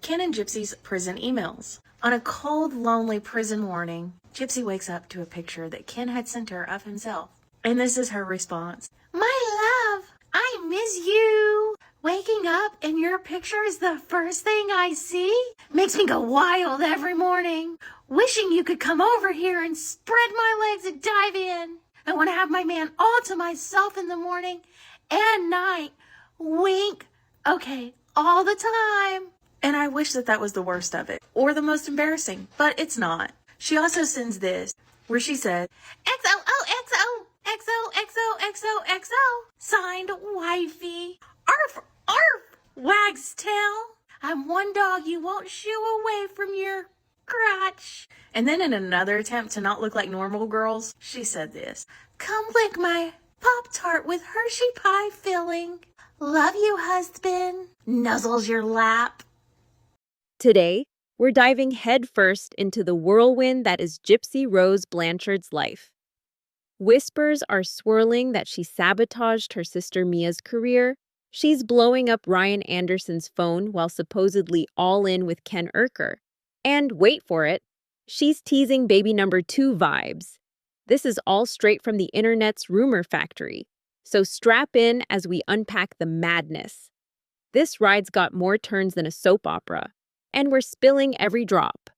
Ken and Gypsy's prison emails. On a cold, lonely prison morning, Gypsy wakes up to a picture that Ken had sent her of himself. And this is her response. My love, I miss you. Waking up and your picture is the first thing I see makes me go wild every morning. Wishing you could come over here and spread my legs and dive in. I want to have my man all to myself in the morning and night. Wink. Okay, all the time. And I wish that was the worst of it, or the most embarrassing, but it's not. She also sends this, where she said, XOXO, XOXOXOXO, signed wifey. Arf, arf, wag's tail. I'm one dog you won't shoo away from your crotch. And then in another attempt to not look like normal girls, she said this, come lick my Pop-Tart with Hershey pie filling. Love you, husband. Nuzzles your lap. Today, we're diving headfirst into the whirlwind that is Gypsy Rose Blanchard's life. Whispers are swirling that she sabotaged her sister Mia's career. She's blowing up Ryan Anderson's phone while supposedly all in with Ken Urker. And wait for it, she's teasing baby number 2 vibes. This is all straight from the internet's rumor factory. So strap in as we unpack the madness. This ride's got more turns than a soap opera. And we're spilling every drop.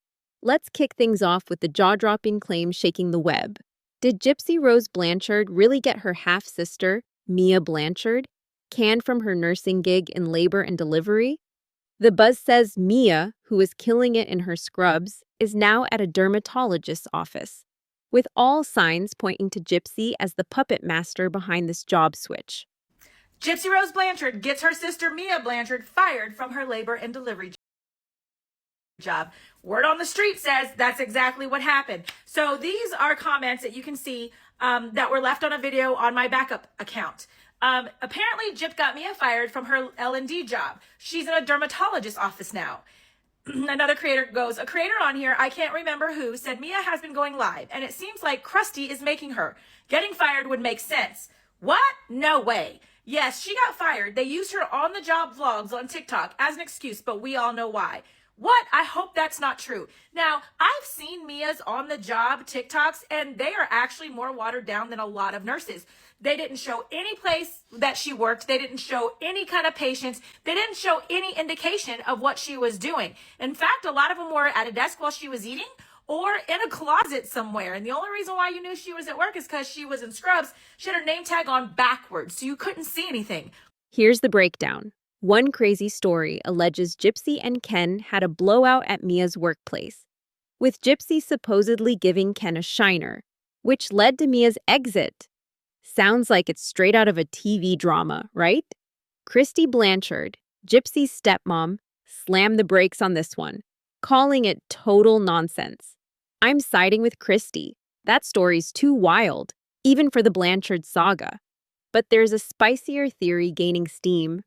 Let's kick things off with the jaw-dropping claim shaking the web. Did Gypsy Rose Blanchard really get her half-sister, Mia Blanchard, canned from her nursing gig in labor and delivery? The buzz says Mia, who is killing it in her scrubs, is now at a dermatologist's office, with all signs pointing to Gypsy as the puppet master behind this job switch. Gypsy Rose Blanchard gets her sister Mia Blanchard fired from her labor and delivery job. Word on the street says that's exactly what happened. So these are comments that you can see that were left on a video on my backup account. Apparently, Gyp got Mia fired from her L&D job. She's in a dermatologist's office now. Another creator goes, a creator on here, I can't remember who, said Mia has been going live, and it seems like Krusty is making her. Getting fired would make sense. What? No way. Yes, she got fired. They used her on-the-job vlogs on TikTok as an excuse, but we all know why. What? I hope that's not true. Now, I've seen Mia's on-the-job TikToks, and they are actually more watered down than a lot of nurses. They didn't show any place that she worked. They didn't show any kind of patients. They didn't show any indication of what she was doing. In fact, a lot of them were at a desk while she was eating or in a closet somewhere. And the only reason why you knew she was at work is because she was in scrubs. She had her name tag on backwards, so you couldn't see anything. Here's the breakdown. One crazy story alleges Gypsy and Ken had a blowout at Mia's workplace, with Gypsy supposedly giving Ken a shiner, which led to Mia's exit. Sounds like it's straight out of a TV drama, right? Christy Blanchard, Gypsy's stepmom, slammed the brakes on this one, calling it total nonsense. I'm siding with Christy. That story's too wild, even for the Blanchard saga. But there's a spicier theory gaining steam.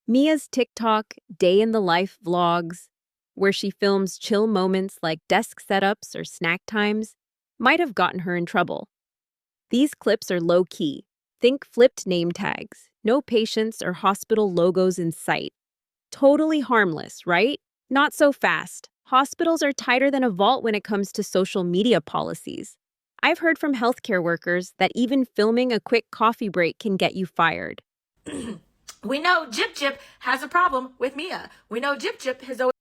Mia's TikTok day-in-the-life vlogs, where she films chill moments like desk setups or snack times, might have gotten her in trouble. These clips are low-key. Think flipped name tags, no patients or hospital logos in sight. Totally harmless, right? Not so fast. Hospitals are tighter than a vault when it comes to social media policies. I've heard from healthcare workers that even filming a quick coffee break can get you fired. We know Gyp has a problem with Mia. We know Gyp has always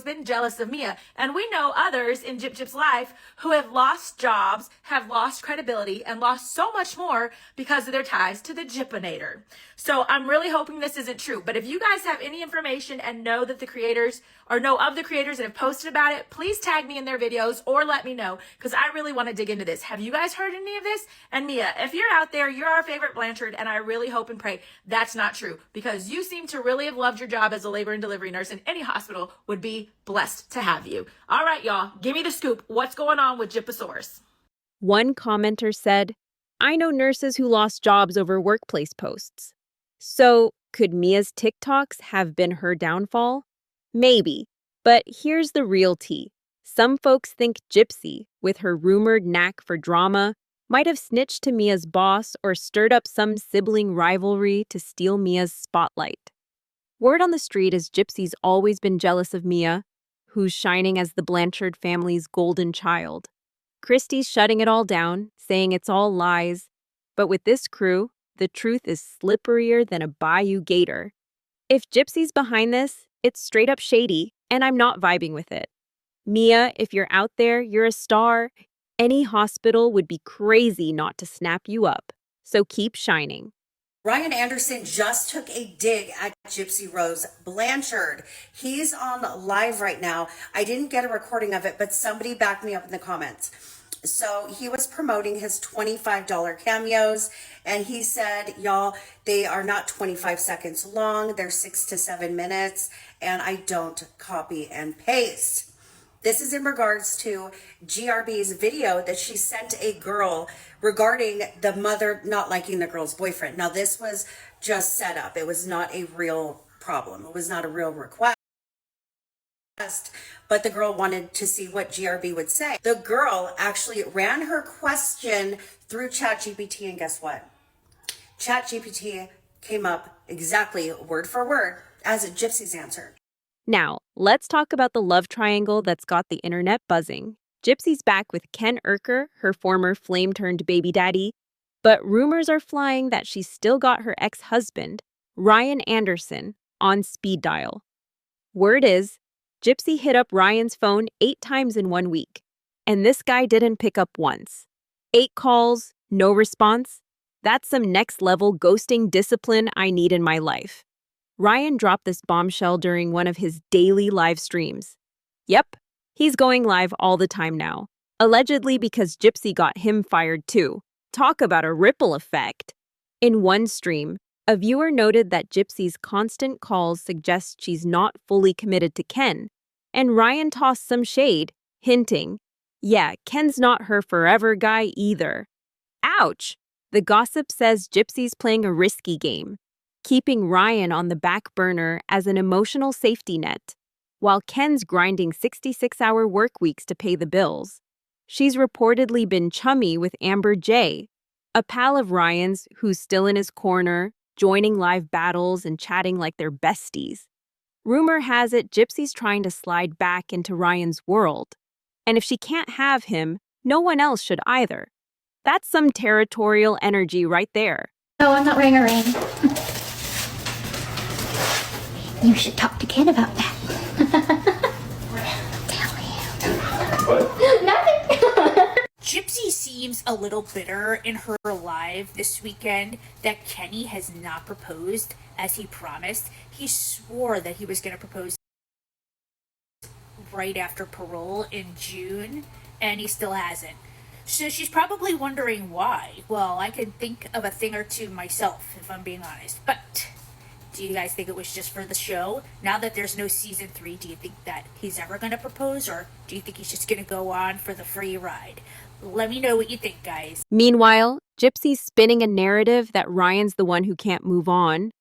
been jealous of Mia. And we know others in Gyp's life who have lost jobs, have lost credibility, and lost so much more because of their ties to the Gypinator. So I'm really hoping this isn't true. But if you guys have any information and know that the creators or know of the creators that have posted about it, please tag me in their videos or let me know because I really want to dig into this. Have you guys heard any of this? And Mia, if you're out there, you're our favorite Blanchard, and I really hope and pray that's not true because you seem to really have loved your job as a labor and delivery nurse, and any hospital would be blessed to have you. All right, y'all, give me the scoop. What's going on with Gyposaurus? One commenter said, I know nurses who lost jobs over workplace posts. So, could Mia's TikToks have been her downfall? Maybe. But here's the real tea. Some folks think Gypsy, with her rumored knack for drama, might have snitched to Mia's boss or stirred up some sibling rivalry to steal Mia's spotlight. Word on the street is Gypsy's always been jealous of Mia, who's shining as the Blanchard family's golden child. Christie's shutting it all down, saying it's all lies. But with this crew, the truth is slipperier than a bayou gator. If Gypsy's behind this, it's straight up shady, and I'm not vibing with it. Mia, if you're out there, you're a star. Any hospital would be crazy not to snap you up. So keep shining. Ryan Anderson just took a dig at Gypsy Rose Blanchard. He's on live right now. I didn't get a recording of it, but somebody backed me up in the comments. So he was promoting his $25 cameos, and he said, y'all, they are not 25 seconds long. They're 6 to 7 minutes, and I don't copy and paste. This is in regards to GRB's video that she sent a girl regarding the mother not liking the girl's boyfriend. Now, this was just set up. It was not a real problem. It was not a real request. But the girl wanted to see what GRB would say. The girl actually ran her question through ChatGPT, and guess what? ChatGPT came up exactly word for word as Gypsy's answer. Now, let's talk about the love triangle that's got the internet buzzing. Gypsy's back with Ken Urker, her former flame-turned baby daddy, but rumors are flying that she's still got her ex-husband, Ryan Anderson, on speed dial. Word is, Gypsy hit up Ryan's phone 8 times in 1 week, and this guy didn't pick up once. 8 calls, no response. That's some next-level ghosting discipline I need in my life. Ryan dropped this bombshell during one of his daily live streams. Yep, he's going live all the time now, allegedly because Gypsy got him fired too. Talk about a ripple effect. In one stream, a viewer noted that Gypsy's constant calls suggest she's not fully committed to Ken, and Ryan tossed some shade, hinting, yeah, Ken's not her forever guy either. Ouch! The gossip says Gypsy's playing a risky game, keeping Ryan on the back burner as an emotional safety net, while Ken's grinding 66-hour work weeks to pay the bills. She's reportedly been chummy with Amber J, a pal of Ryan's who's still in his corner, joining live battles and chatting like they're besties. Rumor has it Gypsy's trying to slide back into Ryan's world, and if she can't have him, no one else should either. That's some territorial energy right there. No, I'm not wearing a ring. You should talk to Ken about that. Tell him. What? Nothing. Gypsy seems a little bitter in her live this weekend that Kenny has not proposed as he promised. He swore that he was going to propose right after parole in June, and he still hasn't. So she's probably wondering why. Well, I could think of a thing or two myself, if I'm being honest. But do you guys think it was just for the show? Now that there's no season 3, do you think that he's ever going to propose, or do you think he's just going to go on for the free ride? Let me know what you think, guys. Meanwhile, Gypsy's spinning a narrative that Ryan's the one who can't move on,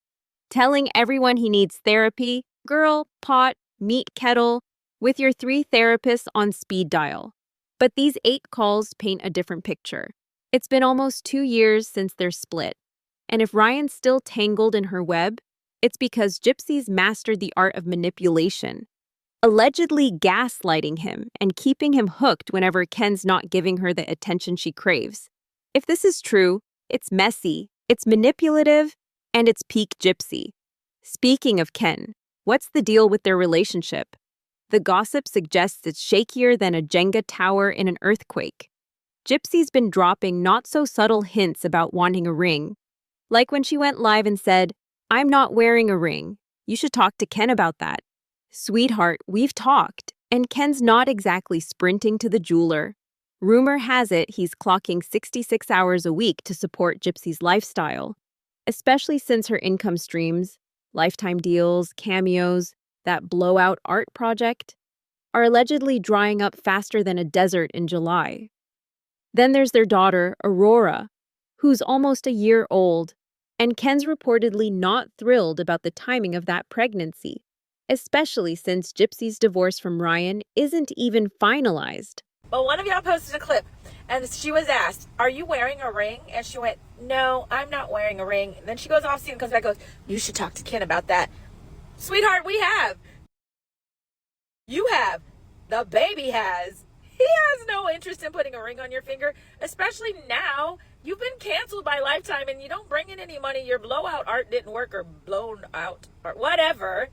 telling everyone he needs therapy, girl, pot, meat kettle, with your 3 therapists on speed dial. But these 8 calls paint a different picture. It's been almost 2 years since they're split, and if Ryan's still tangled in her web, it's because Gypsy's mastered the art of manipulation, allegedly gaslighting him and keeping him hooked whenever Ken's not giving her the attention she craves. If this is true, it's messy, it's manipulative, and it's peak Gypsy. Speaking of Ken, what's the deal with their relationship? The gossip suggests it's shakier than a Jenga tower in an earthquake. Gypsy's been dropping not-so-subtle hints about wanting a ring, like when she went live and said, "I'm not wearing a ring. You should talk to Ken about that." Sweetheart, we've talked, and Ken's not exactly sprinting to the jeweler. Rumor has it he's clocking 66 hours a week to support Gypsy's lifestyle, especially since her income streams, lifetime deals, cameos, that blowout art project, are allegedly drying up faster than a desert in July. Then there's their daughter, Aurora, who's almost a year old, and Ken's reportedly not thrilled about the timing of that pregnancy, especially since Gypsy's divorce from Ryan isn't even finalized. But one of y'all posted a clip, and she was asked, "Are you wearing a ring?" And she went, "No, I'm not wearing a ring." And then she goes off scene and comes back and goes, "You should talk to Ken about that." Sweetheart, we have. You have. The baby has. He has no interest in putting a ring on your finger, especially now. You've been canceled by Lifetime and you don't bring in any money. Your blowout art didn't work, or blown out or whatever.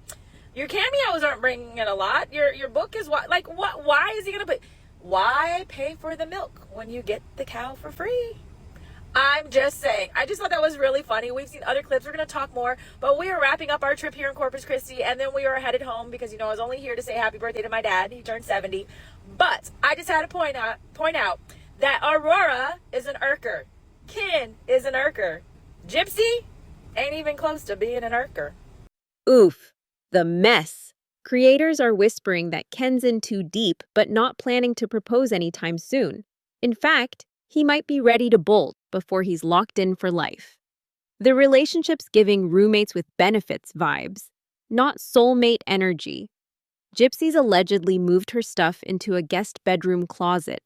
Your cameos aren't bringing in a lot. Your book is what? Why is he going to put? Why pay for the milk when you get the cow for free? I'm just saying. I just thought that was really funny. We've seen other clips. We're going to talk more. But we are wrapping up our trip here in Corpus Christi. And then we are headed home because, I was only here to say happy birthday to my dad. He turned 70. But I just had to point out that Aurora is an Urker. Ken is an Urker. Gypsy ain't even close to being an Urker. Oof, the mess. Creators are whispering that Ken's in too deep, but not planning to propose anytime soon. In fact, he might be ready to bolt before he's locked in for life. The relationship's giving roommates with benefits vibes, not soulmate energy. Gypsy's allegedly moved her stuff into a guest bedroom closet,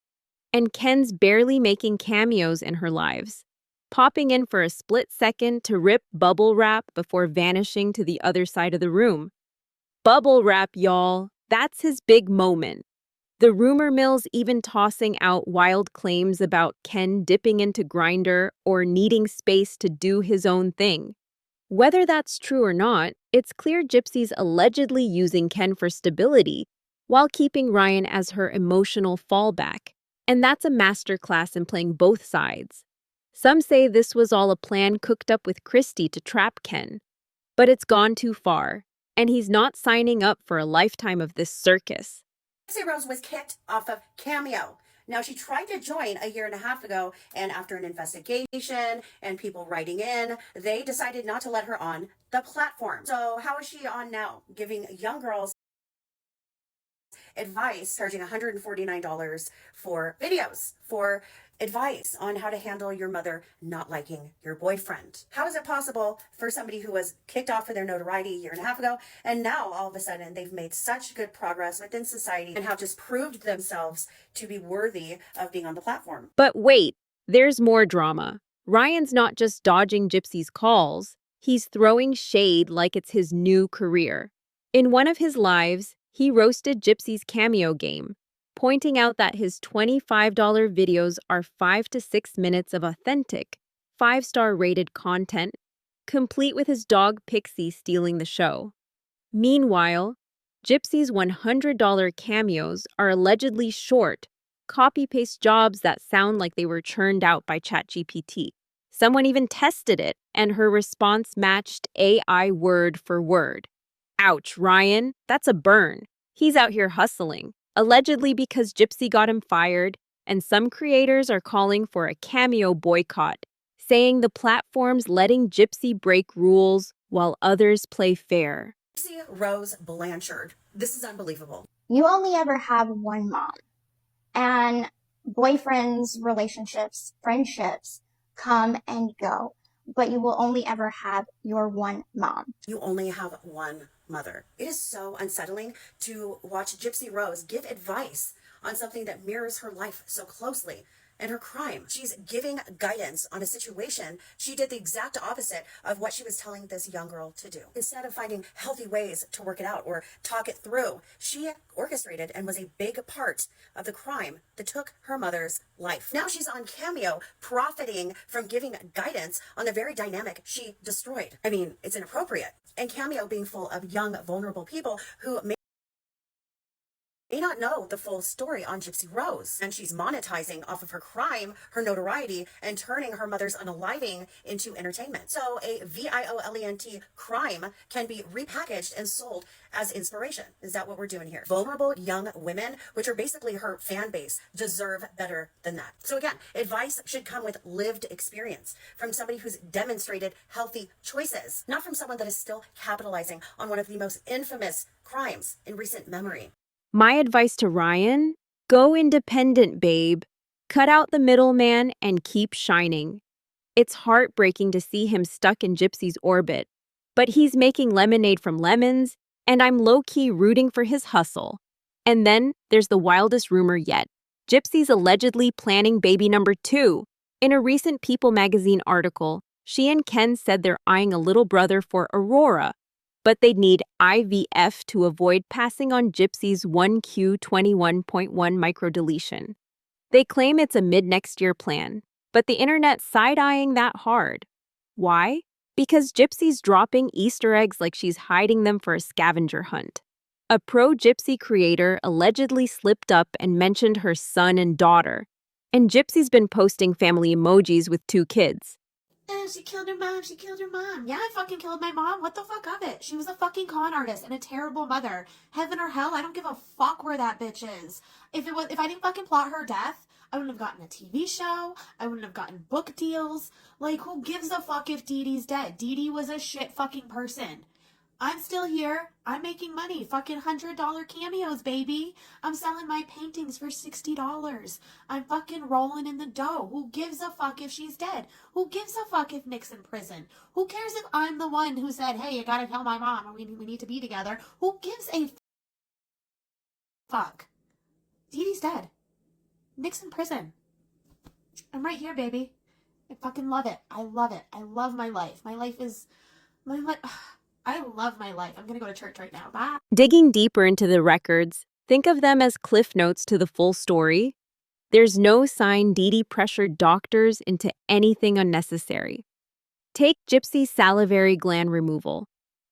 and Ken's barely making cameos in her lives, popping in for a split second to rip bubble wrap before vanishing to the other side of the room. Bubble wrap, y'all. That's his big moment. The rumor mill's even tossing out wild claims about Ken dipping into Grindr or needing space to do his own thing. Whether that's true or not, it's clear Gypsy's allegedly using Ken for stability while keeping Ryan as her emotional fallback. And that's a masterclass in playing both sides. Some say this was all a plan cooked up with Christy to trap Ken. But it's gone too far, and he's not signing up for a lifetime of this circus. Gypsy Rose was kicked off of Cameo. Now, she tried to join a year and a half ago, and after an investigation and people writing in, they decided not to let her on the platform. So how is she on now? Giving young girls advice, charging $149 for videos, for advice on how to handle your mother not liking your boyfriend. How is it possible for somebody who was kicked off for their notoriety a year and a half ago, and now all of a sudden they've made such good progress within society and have just proved themselves to be worthy of being on the platform? But wait, there's more drama. Ryan's not just dodging Gypsy's calls, he's throwing shade like it's his new career. In one of his lives, he roasted Gypsy's cameo game, pointing out that his $25 videos are 5 to 6 minutes of authentic, 5-star rated content, complete with his dog Pixie stealing the show. Meanwhile, Gypsy's $100 cameos are allegedly short, copy-paste jobs that sound like they were churned out by ChatGPT. Someone even tested it, and her response matched AI word for word. Ouch, Ryan, that's a burn. He's out here hustling, allegedly because Gypsy got him fired, and some creators are calling for a cameo boycott, saying the platform's letting Gypsy break rules while others play fair. Gypsy Rose Blanchard. This is unbelievable. You only ever have one mom. And boyfriends, relationships, friendships come and go. But you will only ever have your one mom. You only have one mother. It is so unsettling to watch Gypsy Rose give advice on something that mirrors her life so closely and her crime. She's giving guidance on a situation. She did the exact opposite of what she was telling this young girl to do. Instead of finding healthy ways to work it out or talk it through, she orchestrated and was a big part of the crime that took her mother's life. Now she's on Cameo, profiting from giving guidance on the very dynamic she destroyed. I mean, it's inappropriate. And Cameo being full of young, vulnerable people who may not know the full story on Gypsy Rose. And she's monetizing off of her crime, her notoriety, and turning her mother's unaliving into entertainment. So a violent crime can be repackaged and sold as inspiration. Is that what we're doing here? Vulnerable young women, which are basically her fan base, deserve better than that. So again, advice should come with lived experience from somebody who's demonstrated healthy choices, not from someone that is still capitalizing on one of the most infamous crimes in recent memory. My advice to Ryan? Go independent, babe. Cut out the middleman and keep shining. It's heartbreaking to see him stuck in Gypsy's orbit, but he's making lemonade from lemons, and I'm low-key rooting for his hustle. And then there's the wildest rumor yet. Gypsy's allegedly planning baby number 2. In a recent People magazine article, she and Ken said they're eyeing a little brother for Aurora, but they'd need IVF to avoid passing on Gypsy's 1q21.1 microdeletion. They claim it's a mid-next year plan, but the internet's side-eyeing that hard. Why? Because Gypsy's dropping Easter eggs like she's hiding them for a scavenger hunt. A pro-Gypsy creator allegedly slipped up and mentioned her son and daughter, and Gypsy's been posting family emojis with 2 kids. She killed her mom. She killed her mom. Yeah, I fucking killed my mom. What the fuck of it? She was a fucking con artist and a terrible mother. Heaven or hell, I don't give a fuck where that bitch is. If I didn't fucking plot her death, I wouldn't have gotten a TV show. I wouldn't have gotten book deals. Like, who gives a fuck if Dee Dee's dead? Dee Dee was a shit fucking person. I'm still here. I'm making money. Fucking $100 cameos, baby. I'm selling my paintings for $60. I'm fucking rolling in the dough. Who gives a fuck if she's dead? Who gives a fuck if Nick's in prison? Who cares if I'm the one who said, hey, you gotta tell my mom or we need to be together? Who gives a fuck? Dee Dee's dead. Nick's in prison. I'm right here, baby. I fucking love it. I love it. I love my life. My life is... I love my life. I'm gonna go to church right now. Bye. Digging deeper into the records, think of them as cliff notes to the full story. There's no sign Dee Dee pressured doctors into anything unnecessary. Take Gypsy's salivary gland removal.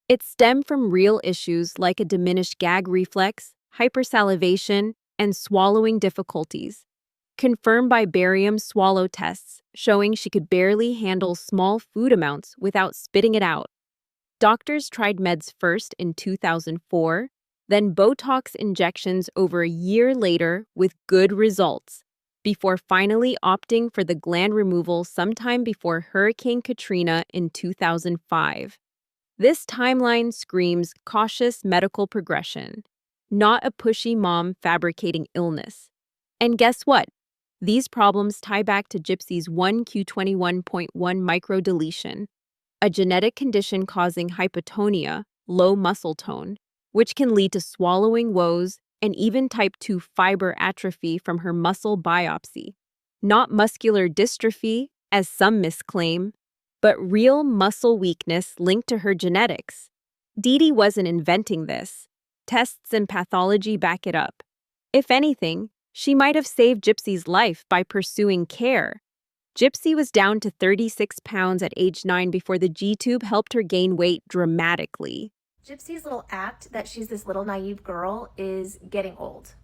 It stemmed from real issues like a diminished gag reflex, hypersalivation, and swallowing difficulties, confirmed by barium swallow tests showing she could barely handle small food amounts without spitting it out. Doctors tried meds first in 2004, then Botox injections over a year later with good results, before finally opting for the gland removal sometime before Hurricane Katrina in 2005. This timeline screams cautious medical progression, not a pushy mom fabricating illness. And guess what? These problems tie back to Gypsy's 1q21.1 microdeletion, a genetic condition causing hypotonia, low muscle tone, which can lead to swallowing woes and even type 2 fiber atrophy from her muscle biopsy. Not muscular dystrophy, as some misclaim, but real muscle weakness linked to her genetics. Dee Dee wasn't inventing this. Tests and pathology back it up. If anything, she might have saved Gypsy's life by pursuing care. Gypsy was down to 36 pounds at age 9 before the G-tube helped her gain weight dramatically. Gypsy's little act that she's this little naive girl is getting old.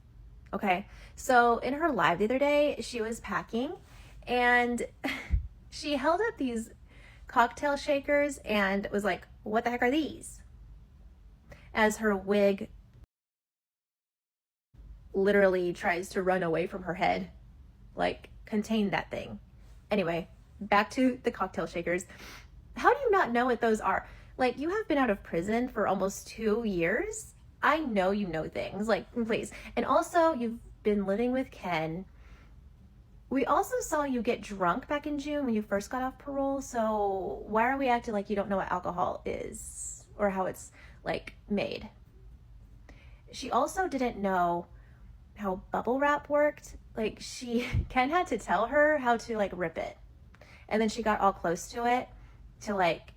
Okay, so in her live the other day, she was packing and she held up these cocktail shakers and was like, what the heck are these? As her wig literally tries to run away from her head, like contain that thing. Anyway, back to the cocktail shakers. How do you not know what those are? Like, you have been out of prison for almost 2 years. I know you know things, like, please. And also, you've been living with Ken. We also saw you get drunk back in June when you first got off parole, so why are we acting like you don't know what alcohol is or how it's, like, made? She also didn't know how bubble wrap worked. Like, Ken had to tell her how to, like, rip it. And then she got all close to it to, like,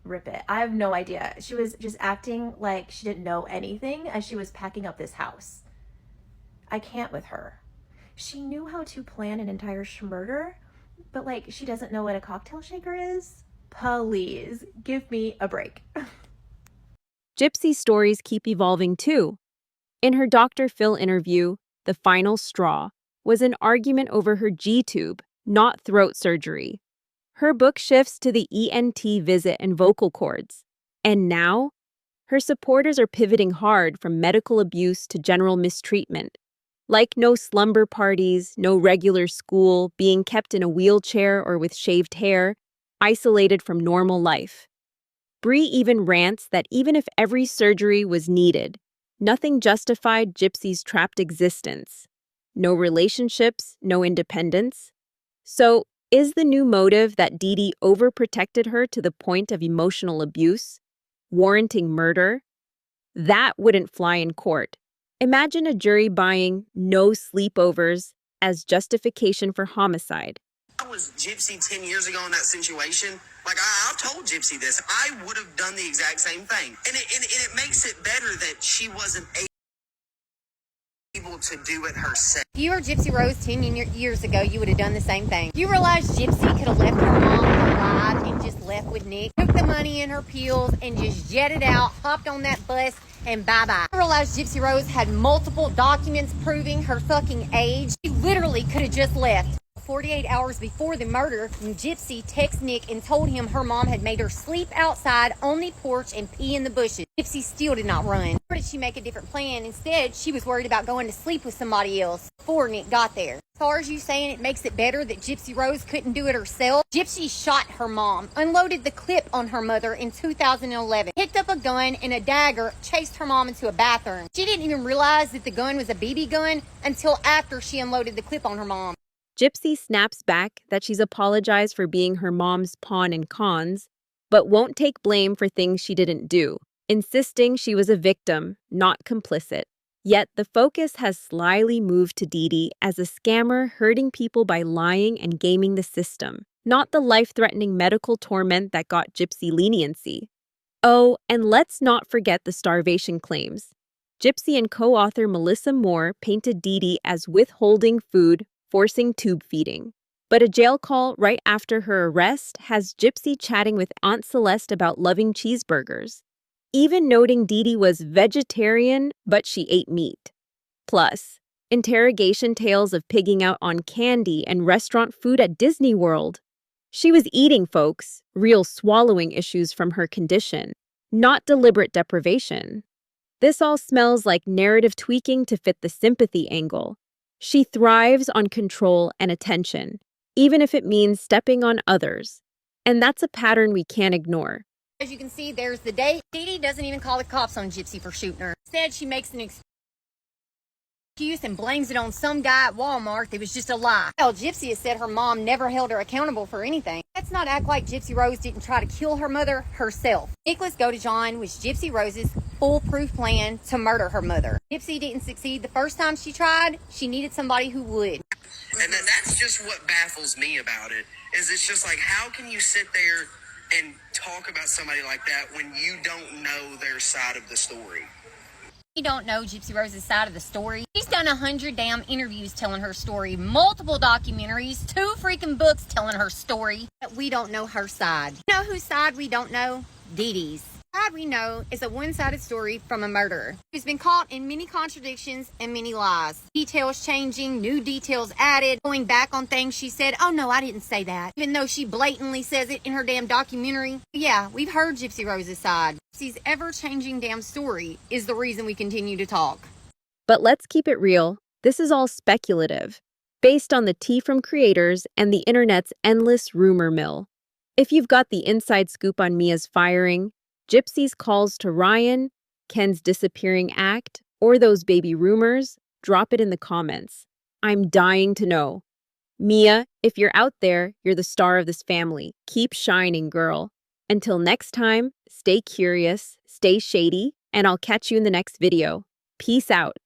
rip it. I have no idea. She was just acting like she didn't know anything as she was packing up this house. I can't with her. She knew how to plan an entire schmurder, but, like, she doesn't know what a cocktail shaker is? Please, give me a break. Gypsy's stories keep evolving too. In her Dr. Phil interview, the final straw was an argument over her G-tube, not throat surgery. Her book shifts to the ENT visit and vocal cords. And now, her supporters are pivoting hard from medical abuse to general mistreatment. Like no slumber parties, no regular school, being kept in a wheelchair or with shaved hair, isolated from normal life. Bree even rants that even if every surgery was needed, nothing justified Gypsy's trapped existence. No relationships, no independence. So, is the new motive that Dee Dee overprotected her to the point of emotional abuse, warranting murder? That wouldn't fly in court. Imagine a jury buying no sleepovers as justification for homicide. I was Gypsy 10 years ago in that situation, like I've told Gypsy this, I would have done the exact same thing. And it makes it better that she wasn't able to do it herself. If you were Gypsy Rose 10 years ago, you would have done the same thing. You realize Gypsy could have left her mom alive and just left with Nick, took the money in her pills and just jetted out, hopped on that bus, and bye-bye. You realize Gypsy Rose had multiple documents proving her fucking age. She literally could have just left. 48 hours before the murder, Gypsy texted Nick and told him her mom had made her sleep outside on the porch and pee in the bushes. Gypsy still did not run. Or did she make a different plan? Instead, she was worried about going to sleep with somebody else before Nick got there. As far as you saying it makes it better that Gypsy Rose couldn't do it herself, Gypsy shot her mom, unloaded the clip on her mother in 2011, picked up a gun and a dagger, chased her mom into a bathroom. She didn't even realize that the gun was a BB gun until after she unloaded the clip on her mom. Gypsy snaps back that she's apologized for being her mom's pawn in cons, but won't take blame for things she didn't do, insisting she was a victim, not complicit. Yet the focus has slyly moved to Dee Dee as a scammer hurting people by lying and gaming the system, not the life-threatening medical torment that got Gypsy leniency. Oh, and let's not forget the starvation claims. Gypsy and co-author Melissa Moore painted Dee Dee as withholding food, forcing tube feeding. But a jail call right after her arrest has Gypsy chatting with Aunt Celeste about loving cheeseburgers, even noting Dee Dee was vegetarian, but she ate meat. Plus, interrogation tales of pigging out on candy and restaurant food at Disney World. She was eating, folks, real swallowing issues from her condition, not deliberate deprivation. This all smells like narrative tweaking to fit the sympathy angle. She thrives on control and attention, even if it means stepping on others. And that's a pattern we can't ignore. As you can see, there's the date. Dee Dee doesn't even call the cops on Gypsy for shooting her. Instead, she makes an excuse and blames it on some guy at Walmart that was just a lie. Hell, Gypsy has said her mom never held her accountable for anything. Let's not act like Gypsy Rose didn't try to kill her mother herself. Nicholas Godejohn was Gypsy Rose's foolproof plan to murder her mother. Gypsy didn't succeed the first time she tried. She needed somebody who would. And that's just what baffles me about it, is it's just like, how can you sit there and talk about somebody like that when you don't know their side of the story? You don't know Gypsy Rose's side of the story. She's done 100 damn interviews telling her story, multiple documentaries, 2 freaking books telling her story. But we don't know her side. You know whose side we don't know? Dee Dee's. The side we know is a one-sided story from a murderer who's been caught in many contradictions and many lies. Details changing, new details added, going back on things she said, oh no, I didn't say that, even though she blatantly says it in her damn documentary. Yeah, we've heard Gypsy Rose's side. Gypsy's ever-changing damn story is the reason we continue to talk. But let's keep it real. This is all speculative, based on the tea from creators and the internet's endless rumor mill. If you've got the inside scoop on Mia's firing, Gypsy's calls to Ryan, Ken's disappearing act, or those baby rumors, drop it in the comments. I'm dying to know. Mia, if you're out there, you're the star of this family. Keep shining, girl. Until next time, stay curious, stay shady, and I'll catch you in the next video. Peace out.